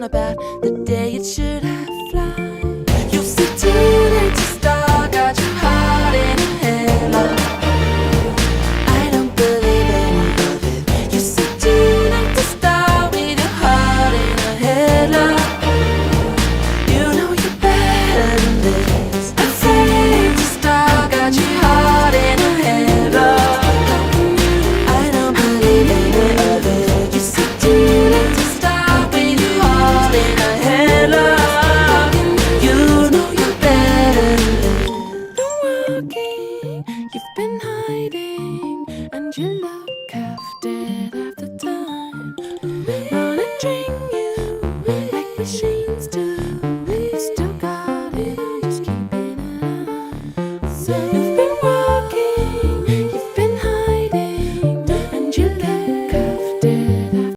about the day it should have fly. You said too late to start, got your heart in a headlock. I don't believe any of it. You said too late to start with your heart in a headlock. You know you're better than this. Afraid to start, got your heart in a headlock. I don't believe any of it. You said too late to start with your heart in a headlock. You know you're better than this. Been walking, you've been hiding, and you look half dead half the time. Wanna drink you like machine.